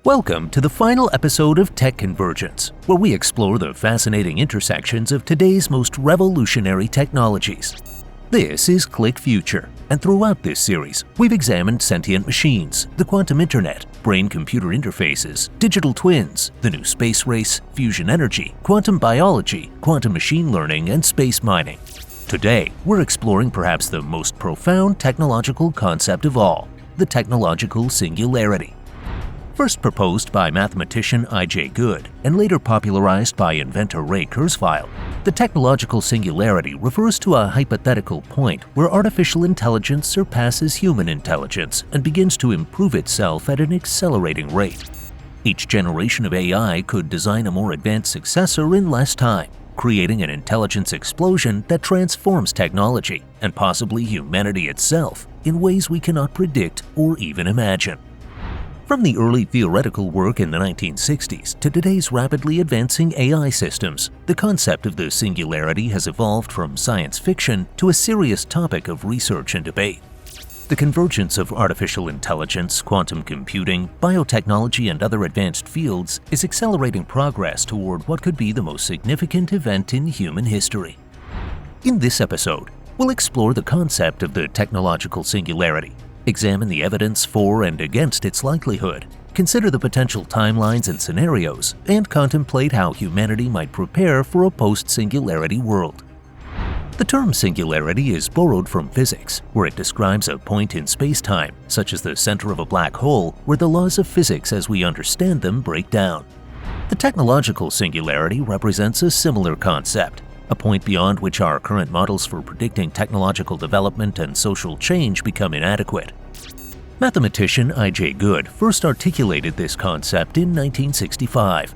Welcome to the final episode of Tech Convergence, where we explore the fascinating intersections of today's most revolutionary technologies. This is Click Future, and throughout this series, we've examined sentient machines, the quantum internet, brain-computer interfaces, digital twins, the new space race, fusion energy, quantum biology, quantum machine learning, and space mining. Today, we're exploring perhaps the most profound technological concept of all, the technological singularity. First proposed by mathematician I.J. Good and later popularized by inventor Ray Kurzweil, the technological singularity refers to a hypothetical point where artificial intelligence surpasses human intelligence and begins to improve itself at an accelerating rate. Each generation of AI could design a more advanced successor in less time, creating an intelligence explosion that transforms technology and possibly humanity itself in ways we cannot predict or even imagine. From the early theoretical work in the 1960s to today's rapidly advancing AI systems, the concept of the singularity has evolved from science fiction to a serious topic of research and debate. The convergence of artificial intelligence, quantum computing, biotechnology, and other advanced fields is accelerating progress toward what could be the most significant event in human history. In this episode, we'll explore the concept of the technological singularity, examine the evidence for and against its likelihood, consider the potential timelines and scenarios, and contemplate how humanity might prepare for a post-singularity world. The term singularity is borrowed from physics, where it describes a point in space-time, such as the center of a black hole, where the laws of physics as we understand them break down. The technological singularity represents a similar concept, a point beyond which our current models for predicting technological development and social change become inadequate. Mathematician I.J. Good first articulated this concept in 1965.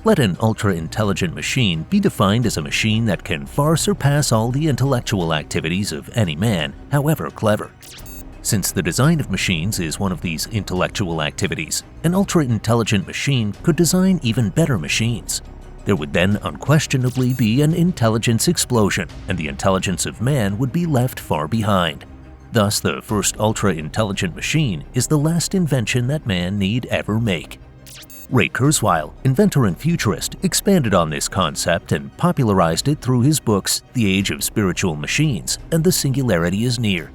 Let an ultra-intelligent machine be defined as a machine that can far surpass all the intellectual activities of any man, however clever. Since the design of machines is one of these intellectual activities, an ultra-intelligent machine could design even better machines. There would then unquestionably be an intelligence explosion, and the intelligence of man would be left far behind. Thus, the first ultra-intelligent machine is the last invention that man need ever make. Ray Kurzweil, inventor and futurist, expanded on this concept and popularized it through his books The Age of Spiritual Machines and The Singularity is Near.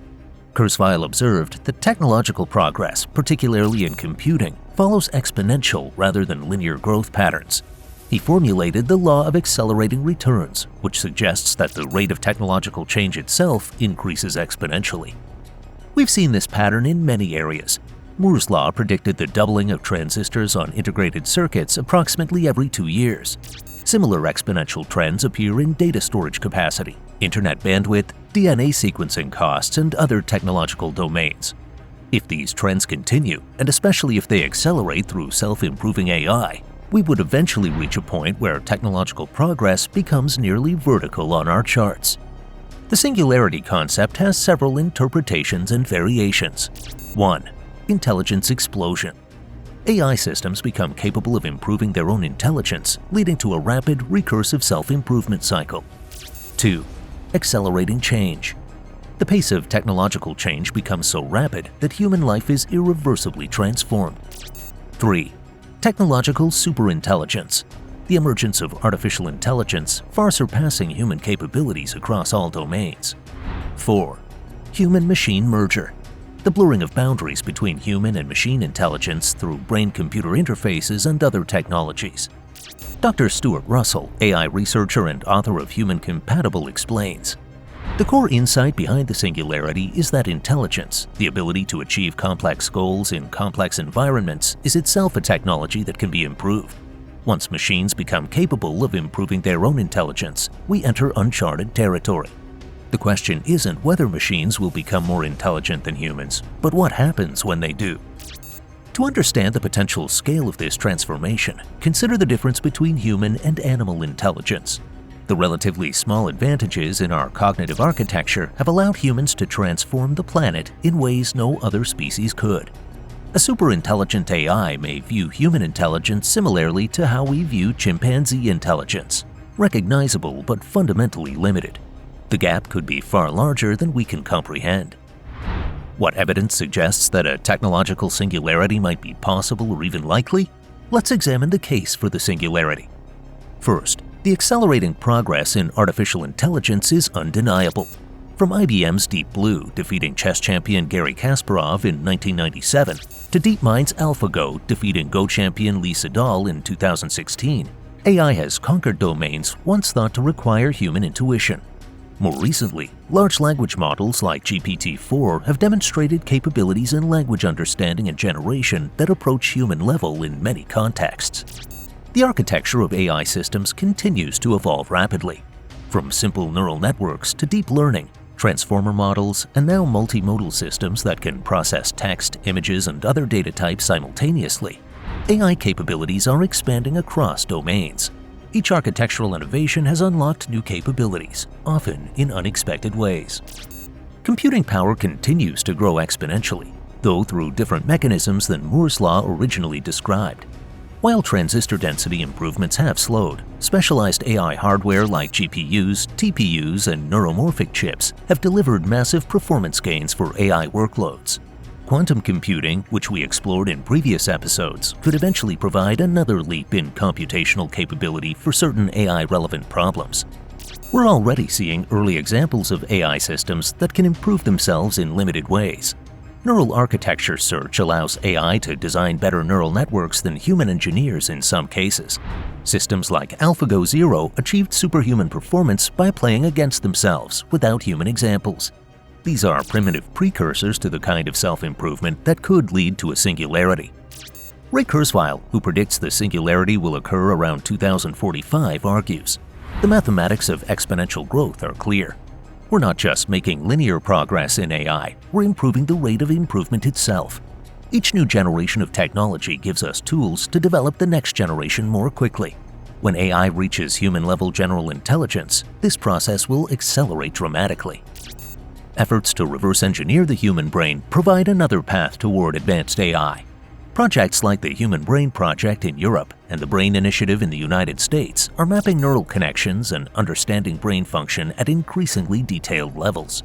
Kurzweil observed that technological progress, particularly in computing, follows exponential rather than linear growth patterns. He formulated the law of accelerating returns, which suggests that the rate of technological change itself increases exponentially. We've seen this pattern in many areas. Moore's law predicted the doubling of transistors on integrated circuits approximately every 2 years. Similar exponential trends appear in data storage capacity, internet bandwidth, DNA sequencing costs, and other technological domains. If these trends continue, and especially if they accelerate through self-improving AI, we would eventually reach a point where technological progress becomes nearly vertical on our charts. The singularity concept has several interpretations and variations. 1. Intelligence explosion. AI systems become capable of improving their own intelligence, leading to a rapid, recursive self-improvement cycle. 2. Accelerating change. The pace of technological change becomes so rapid that human life is irreversibly transformed. 3. Technological superintelligence. The emergence of artificial intelligence far surpassing human capabilities across all domains. 4. Human-machine merger. The blurring of boundaries between human and machine intelligence through brain-computer interfaces and other technologies. Dr. Stuart Russell, AI researcher and author of Human Compatible, explains, the core insight behind the singularity is that intelligence, the ability to achieve complex goals in complex environments, is itself a technology that can be improved. Once machines become capable of improving their own intelligence, we enter uncharted territory. The question isn't whether machines will become more intelligent than humans, but what happens when they do. To understand the potential scale of this transformation, consider the difference between human and animal intelligence. The relatively small advantages in our cognitive architecture have allowed humans to transform the planet in ways no other species could. A superintelligent AI may view human intelligence similarly to how we view chimpanzee intelligence, recognizable but fundamentally limited. The gap could be far larger than we can comprehend. What evidence suggests that a technological singularity might be possible or even likely? Let's examine the case for the singularity. First, the accelerating progress in artificial intelligence is undeniable. From IBM's Deep Blue defeating chess champion Garry Kasparov in 1997 to DeepMind's AlphaGo defeating Go champion Lee Sedol in 2016, AI has conquered domains once thought to require human intuition. More recently, large language models like GPT-4 have demonstrated capabilities in language understanding and generation that approach human level in many contexts. The architecture of AI systems continues to evolve rapidly. From simple neural networks to deep learning, transformer models, and now multimodal systems that can process text, images, and other data types simultaneously, AI capabilities are expanding across domains. Each architectural innovation has unlocked new capabilities, often in unexpected ways. Computing power continues to grow exponentially, though through different mechanisms than Moore's law originally described. While transistor density improvements have slowed, specialized AI hardware like GPUs, TPUs, and neuromorphic chips have delivered massive performance gains for AI workloads. Quantum computing, which we explored in previous episodes, could eventually provide another leap in computational capability for certain AI-relevant problems. We're already seeing early examples of AI systems that can improve themselves in limited ways. Neural architecture search allows AI to design better neural networks than human engineers in some cases. Systems like AlphaGo Zero achieved superhuman performance by playing against themselves without human examples. These are primitive precursors to the kind of self-improvement that could lead to a singularity. Ray Kurzweil, who predicts the singularity will occur around 2045, argues, "The mathematics of exponential growth are clear. We're not just making linear progress in AI, we're improving the rate of improvement itself. Each new generation of technology gives us tools to develop the next generation more quickly. When AI reaches human-level general intelligence, this process will accelerate dramatically." Efforts to reverse engineer the human brain provide another path toward advanced AI. Projects like the Human Brain Project in Europe and the Brain Initiative in the United States are mapping neural connections and understanding brain function at increasingly detailed levels.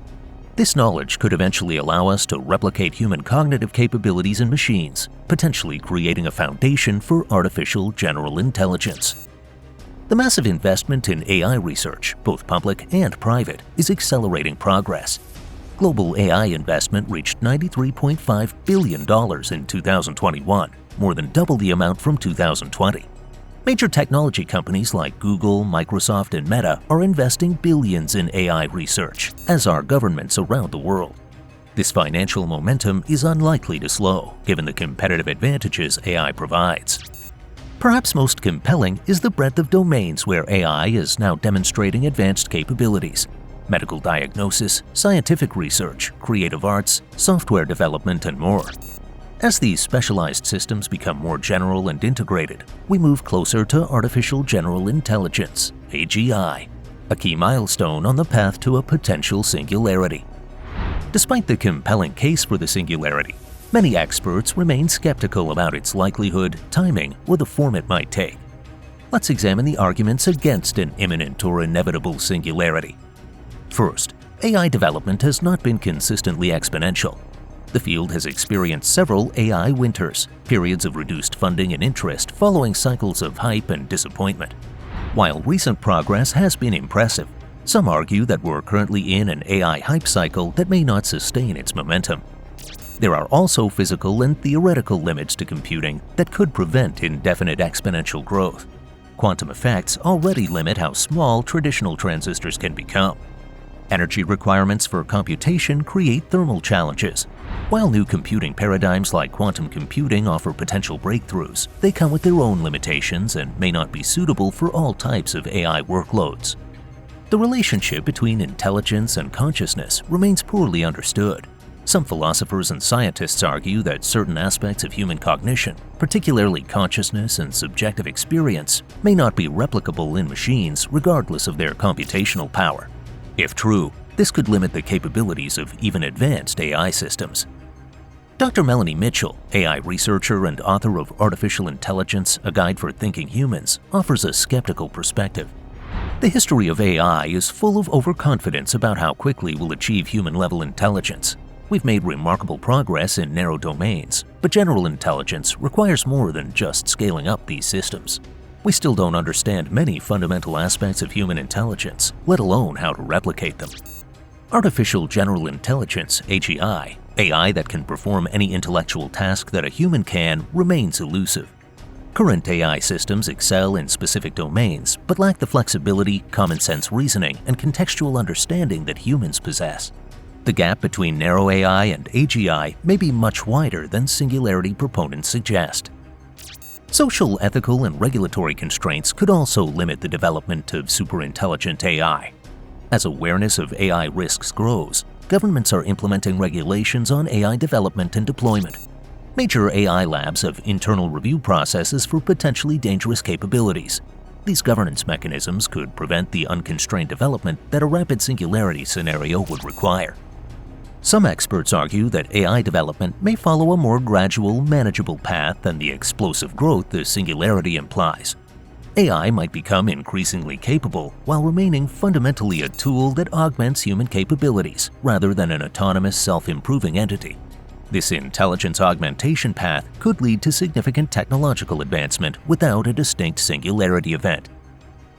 This knowledge could eventually allow us to replicate human cognitive capabilities in machines, potentially creating a foundation for artificial general intelligence. The massive investment in AI research, both public and private, is accelerating progress. Global AI investment reached $93.5 billion in 2021, more than double the amount from 2020. Major technology companies like Google, Microsoft, and Meta are investing billions in AI research, as are governments around the world. This financial momentum is unlikely to slow, given the competitive advantages AI provides. Perhaps most compelling is the breadth of domains where AI is now demonstrating advanced capabilities. Medical diagnosis, scientific research, creative arts, software development, and more. As these specialized systems become more general and integrated, we move closer to artificial general intelligence, AGI, a key milestone on the path to a potential singularity. Despite the compelling case for the singularity, many experts remain skeptical about its likelihood, timing, or the form it might take. Let's examine the arguments against an imminent or inevitable singularity. First, AI development has not been consistently exponential. The field has experienced several AI winters, periods of reduced funding and interest following cycles of hype and disappointment. While recent progress has been impressive, some argue that we're currently in an AI hype cycle that may not sustain its momentum. There are also physical and theoretical limits to computing that could prevent indefinite exponential growth. Quantum effects already limit how small traditional transistors can become. Energy requirements for computation create thermal challenges. While new computing paradigms like quantum computing offer potential breakthroughs, they come with their own limitations and may not be suitable for all types of AI workloads. The relationship between intelligence and consciousness remains poorly understood. Some philosophers and scientists argue that certain aspects of human cognition, particularly consciousness and subjective experience, may not be replicable in machines regardless of their computational power. If true, this could limit the capabilities of even advanced AI systems. Dr. Melanie Mitchell, AI researcher and author of Artificial Intelligence, A Guide for Thinking Humans, offers a skeptical perspective. The history of AI is full of overconfidence about how quickly we'll achieve human-level intelligence. We've made remarkable progress in narrow domains, but general intelligence requires more than just scaling up these systems. We still don't understand many fundamental aspects of human intelligence, let alone how to replicate them. Artificial General Intelligence, AGI, AI that can perform any intellectual task that a human can, remains elusive. Current AI systems excel in specific domains, but lack the flexibility, common-sense reasoning, and contextual understanding that humans possess. The gap between narrow AI and AGI may be much wider than singularity proponents suggest. Social, ethical, and regulatory constraints could also limit the development of superintelligent AI. As awareness of AI risks grows, governments are implementing regulations on AI development and deployment. Major AI labs have internal review processes for potentially dangerous capabilities. These governance mechanisms could prevent the unconstrained development that a rapid singularity scenario would require. Some experts argue that AI development may follow a more gradual, manageable path than the explosive growth the singularity implies. AI might become increasingly capable while remaining fundamentally a tool that augments human capabilities rather than an autonomous, self-improving entity. This intelligence augmentation path could lead to significant technological advancement without a distinct singularity event.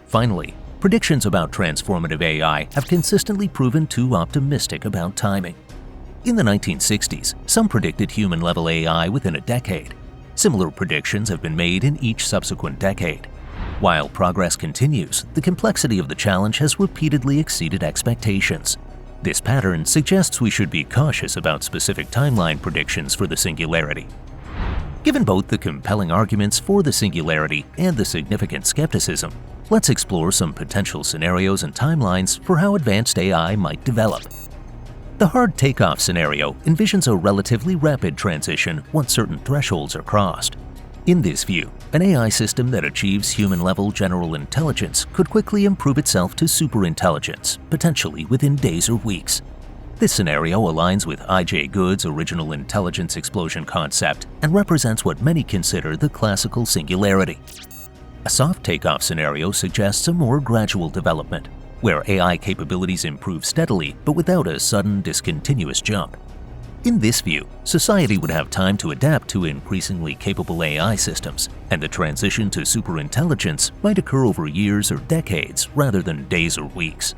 Finally, predictions about transformative AI have consistently proven too optimistic about timing. In the 1960s, some predicted human-level AI within a decade. Similar predictions have been made in each subsequent decade. While progress continues, the complexity of the challenge has repeatedly exceeded expectations. This pattern suggests we should be cautious about specific timeline predictions for the singularity. Given both the compelling arguments for the singularity and the significant skepticism, let's explore some potential scenarios and timelines for how advanced AI might develop. The hard takeoff scenario envisions a relatively rapid transition once certain thresholds are crossed. In this view, an AI system that achieves human-level general intelligence could quickly improve itself to superintelligence, potentially within days or weeks. This scenario aligns with I.J. Good's original intelligence explosion concept and represents what many consider the classical singularity. A soft takeoff scenario suggests a more gradual development, where AI capabilities improve steadily but without a sudden, discontinuous jump. In this view, society would have time to adapt to increasingly capable AI systems, and the transition to superintelligence might occur over years or decades rather than days or weeks.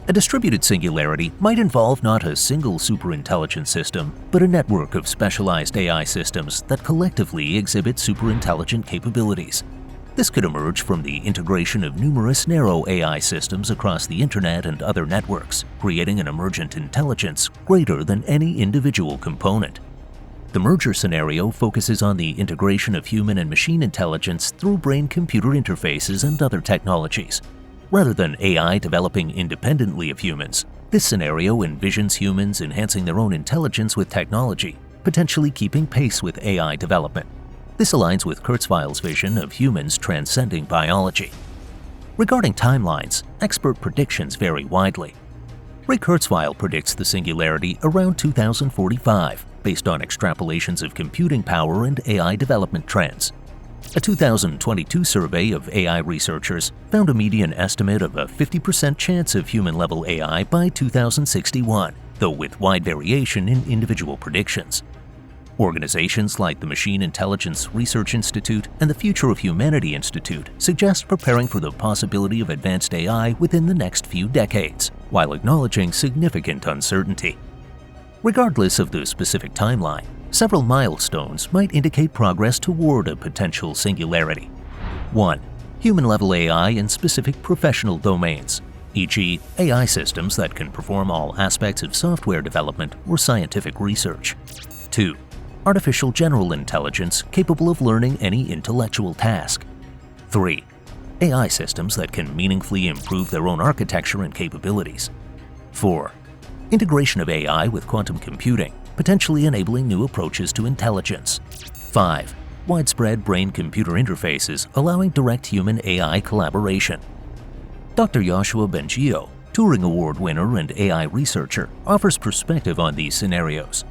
A distributed singularity might involve not a single superintelligent system, but a network of specialized AI systems that collectively exhibit superintelligent capabilities. This could emerge from the integration of numerous narrow AI systems across the internet and other networks, creating an emergent intelligence greater than any individual component. The merger scenario focuses on the integration of human and machine intelligence through brain-computer interfaces and other technologies. Rather than AI developing independently of humans, this scenario envisions humans enhancing their own intelligence with technology, potentially keeping pace with AI development. This aligns with Kurzweil's vision of humans transcending biology. Regarding timelines, expert predictions vary widely. Ray Kurzweil predicts the singularity around 2045, based on extrapolations of computing power and AI development trends. A 2022 survey of AI researchers found a median estimate of a 50% chance of human-level AI by 2061, though with wide variation in individual predictions. Organizations like the Machine Intelligence Research Institute and the Future of Humanity Institute suggest preparing for the possibility of advanced AI within the next few decades, while acknowledging significant uncertainty. Regardless of the specific timeline, several milestones might indicate progress toward a potential singularity. 1. Human-level AI in specific professional domains, e.g., AI systems that can perform all aspects of software development or scientific research. 2. Artificial general intelligence capable of learning any intellectual task. 3. AI systems that can meaningfully improve their own architecture and capabilities. 4. Integration of AI with quantum computing, potentially enabling new approaches to intelligence. 5. Widespread brain-computer interfaces allowing direct human-AI collaboration. Dr. Yoshua Bengio, Turing Award winner and AI researcher, offers perspective on these scenarios.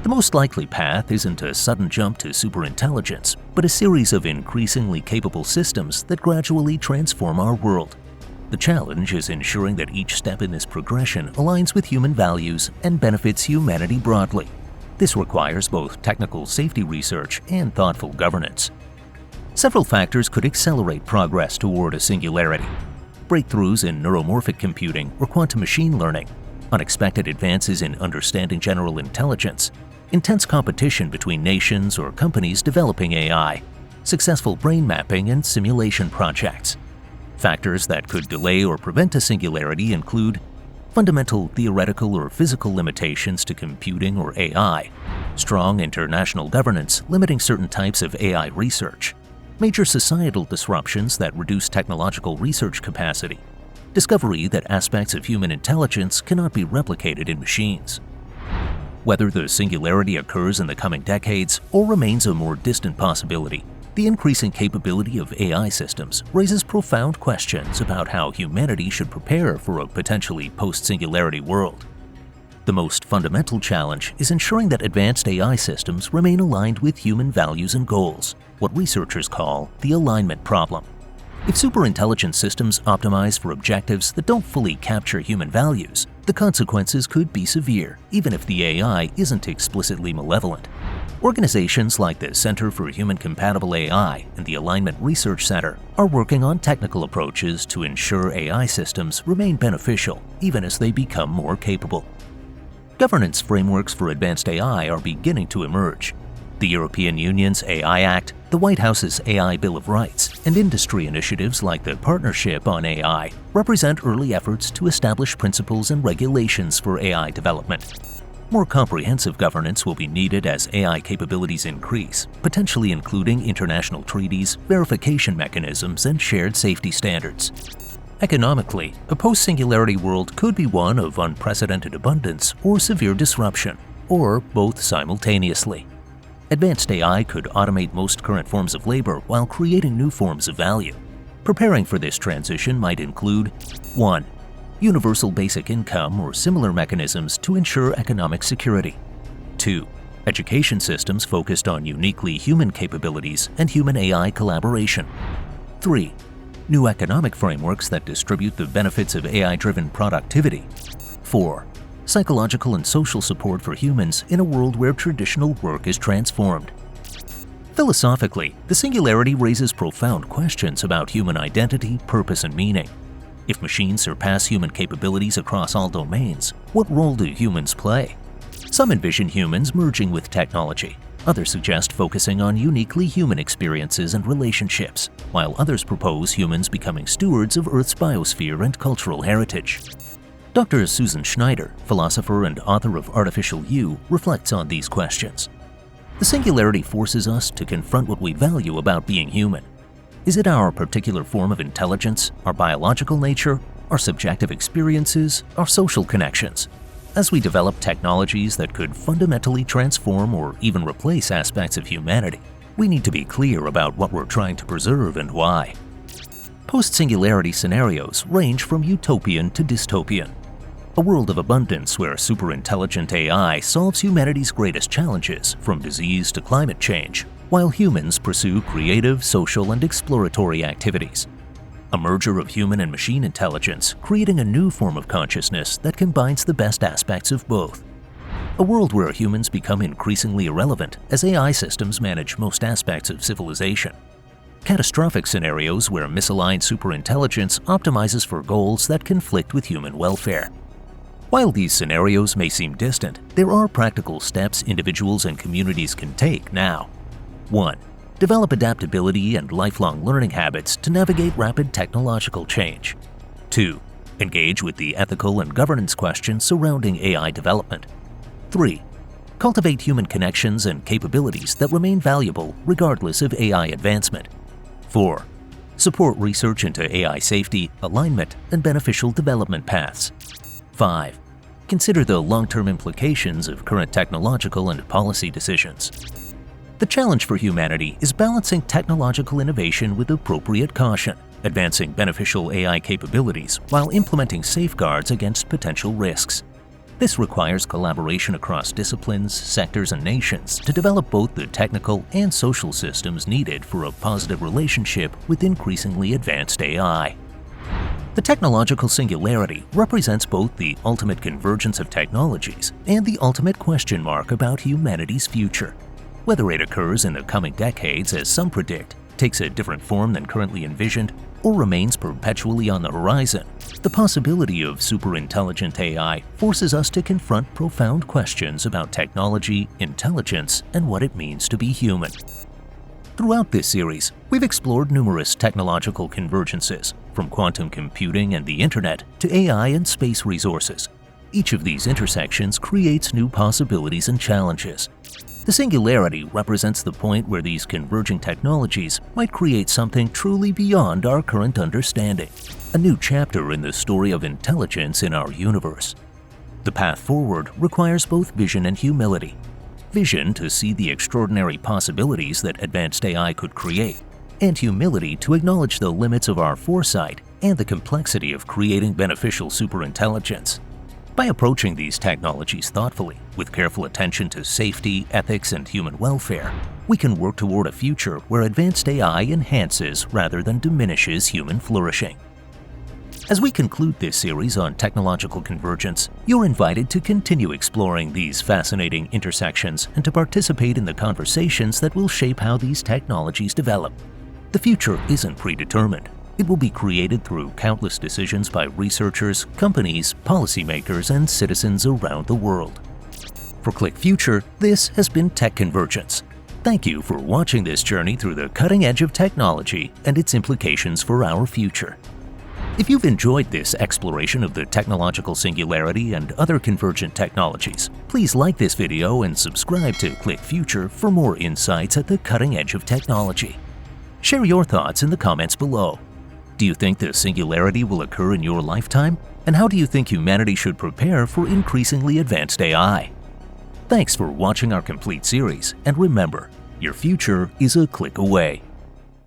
The most likely path isn't a sudden jump to superintelligence, but a series of increasingly capable systems that gradually transform our world. The challenge is ensuring that each step in this progression aligns with human values and benefits humanity broadly. This requires both technical safety research and thoughtful governance. Several factors could accelerate progress toward a singularity. Breakthroughs in neuromorphic computing or quantum machine learning, unexpected advances in understanding general intelligence, intense competition between nations or companies developing AI, successful brain mapping and simulation projects. Factors that could delay or prevent a singularity include fundamental theoretical or physical limitations to computing or AI, strong international governance limiting certain types of AI research, major societal disruptions that reduce technological research capacity, discovery that aspects of human intelligence cannot be replicated in machines. Whether the singularity occurs in the coming decades or remains a more distant possibility, the increasing capability of AI systems raises profound questions about how humanity should prepare for a potentially post-singularity world. The most fundamental challenge is ensuring that advanced AI systems remain aligned with human values and goals, what researchers call the alignment problem. If superintelligence systems optimize for objectives that don't fully capture human values, the consequences could be severe, even if the AI isn't explicitly malevolent. Organizations like the Center for Human-Compatible AI and the Alignment Research Center are working on technical approaches to ensure AI systems remain beneficial, even as they become more capable. Governance frameworks for advanced AI are beginning to emerge. The European Union's AI Act, the White House's AI Bill of Rights, and industry initiatives like the Partnership on AI represent early efforts to establish principles and regulations for AI development. More comprehensive governance will be needed as AI capabilities increase, potentially including international treaties, verification mechanisms, and shared safety standards. Economically, a post-singularity world could be one of unprecedented abundance or severe disruption, or both simultaneously. Advanced AI could automate most current forms of labor while creating new forms of value. Preparing for this transition might include 1. Universal basic income or similar mechanisms to ensure economic security. 2. Education systems focused on uniquely human capabilities and human-AI collaboration. 3. New economic frameworks that distribute the benefits of AI-driven productivity. 4. Psychological and social support for humans in a world where traditional work is transformed. Philosophically, the singularity raises profound questions about human identity, purpose, and meaning. If machines surpass human capabilities across all domains, what role do humans play? Some envision humans merging with technology. Others suggest focusing on uniquely human experiences and relationships, while others propose humans becoming stewards of Earth's biosphere and cultural heritage. Dr. Susan Schneider, philosopher and author of Artificial You, reflects on these questions. The singularity forces us to confront what we value about being human. Is it our particular form of intelligence, our biological nature, our subjective experiences, our social connections? As we develop technologies that could fundamentally transform or even replace aspects of humanity, we need to be clear about what we're trying to preserve and why. Post-singularity scenarios range from utopian to dystopian. A world of abundance where superintelligent AI solves humanity's greatest challenges, from disease to climate change, while humans pursue creative, social, and exploratory activities. A merger of human and machine intelligence, creating a new form of consciousness that combines the best aspects of both. A world where humans become increasingly irrelevant as AI systems manage most aspects of civilization. Catastrophic scenarios where misaligned superintelligence optimizes for goals that conflict with human welfare. While these scenarios may seem distant, there are practical steps individuals and communities can take now. 1. Develop adaptability and lifelong learning habits to navigate rapid technological change. 2. Engage with the ethical and governance questions surrounding AI development. 3. Cultivate human connections and capabilities that remain valuable regardless of AI advancement. 4. Support research into AI safety, alignment, and beneficial development paths. 5. Consider the long-term implications of current technological and policy decisions. The challenge for humanity is balancing technological innovation with appropriate caution, advancing beneficial AI capabilities while implementing safeguards against potential risks. This requires collaboration across disciplines, sectors, and nations to develop both the technical and social systems needed for a positive relationship with increasingly advanced AI. The technological singularity represents both the ultimate convergence of technologies and the ultimate question mark about humanity's future. Whether it occurs in the coming decades, as some predict, takes a different form than currently envisioned, or remains perpetually on the horizon, the possibility of superintelligent AI forces us to confront profound questions about technology, intelligence, and what it means to be human. Throughout this series, we've explored numerous technological convergences, from quantum computing and the internet to AI and space resources. Each of these intersections creates new possibilities and challenges. The singularity represents the point where these converging technologies might create something truly beyond our current understanding, a new chapter in the story of intelligence in our universe. The path forward requires both vision and humility. Vision to see the extraordinary possibilities that advanced AI could create, and humility to acknowledge the limits of our foresight and the complexity of creating beneficial superintelligence. By approaching these technologies thoughtfully, with careful attention to safety, ethics, and human welfare, we can work toward a future where advanced AI enhances rather than diminishes human flourishing. As we conclude this series on technological convergence, you're invited to continue exploring these fascinating intersections and to participate in the conversations that will shape how these technologies develop. The future isn't predetermined. It will be created through countless decisions by researchers, companies, policymakers, and citizens around the world. For Click Future, this has been Tech Convergence. Thank you for watching this journey through the cutting edge of technology and its implications for our future. If you've enjoyed this exploration of the technological singularity and other convergent technologies, please like this video and subscribe to Click Future for more insights at the cutting edge of technology. Share your thoughts in the comments below. Do you think the singularity will occur in your lifetime? And how do you think humanity should prepare for increasingly advanced AI? Thanks for watching our complete series, and remember, your future is a click away.